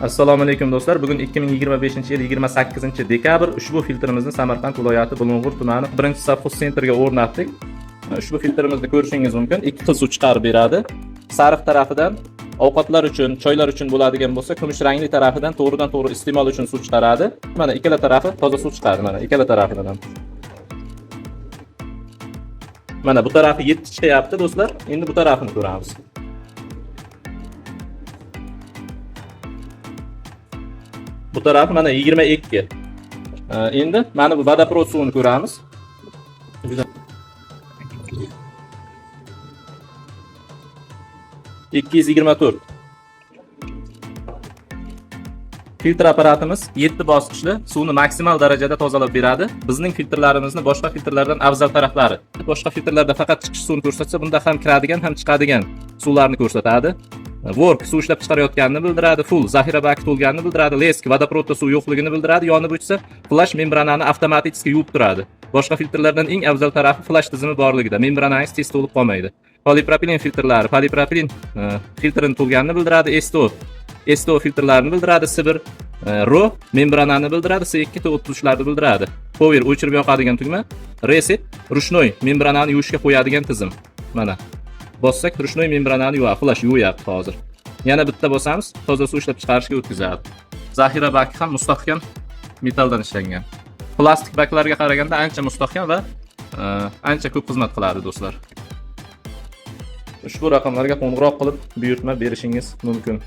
Assalomu alaykum do'stlar. Bugun 2025-yil 28-dekabr ushbu filtrimizni Samarqand viloyati Bulung'ur tumani 1-safhus sentrga o'rnatdik. Ushbu filtrimizni ko'rishingiz mumkin. Ikki xil suv chiqarib beradi. Sariq tarafidan ovqatlar uchun, choylar uchun bo'ladigan bo'lsa, kumush rangli tarafidan to'g'ridan-to'g'ri iste'mol uchun suv chiqaradi. Mana ikkala tarafi toza suv chiqadi, mana ikkala tarafidan ham. Mana bu tarafi 7 chiqyapti do'stlar. Endi bu tarafini ko'ramiz. Bu taraf mana 22. Endi mana bu vodoprovod suvini ko'ramiz. 224. Filtr apparatimiz 7 bosqichli suvni maksimal darajada tozalab beradi. Bizning filtrlarimizni boshqa filtrlardan afzal taraflari. Boshqa filtrlarda faqat chiqish suvini ko'rsatsa, bunda ham kiradigan, ham chiqadigan suvlarni ko'rsatadi. Work suv ishlab chiqarayotganini bildiradi, full zaxira baki to'lganini bildiradi, lesk vodoprovodda suv yo'qligini bildiradi, yonib o'chsa flash membranani avtomatik yuvib turadi. Boshqa filtrlardan eng afzal tarafi flash tizimi borligida, membranangiz tez to'lib qolmaydi. Polipropilen filtrlari, polipropilen filtrini to'lganini bildiradi, S2 filtrlarini bildiradi, Sibir RO membranani bildiradi, S2 o'ttirishlarni bildiradi. Power o'chirib yoqadigan tugma, Reset rushnoy membranani yuvishga qo'yadigan tizim. Mana bossak rushnoy membranani yuvadi, flash yuvyapti hozir. Yana bitta bosamiz, toza suv ishlab chiqarishga o'tkazadi. Zaxira baki ham mustahkam metalldan ishlangan. Plastik baklarga qaraganda ancha mustahkam va ancha ko'p xizmat qiladi do'stlar. Ushbu raqamlarga qo'ng'iroq qilib buyurtma berishingiz mumkin.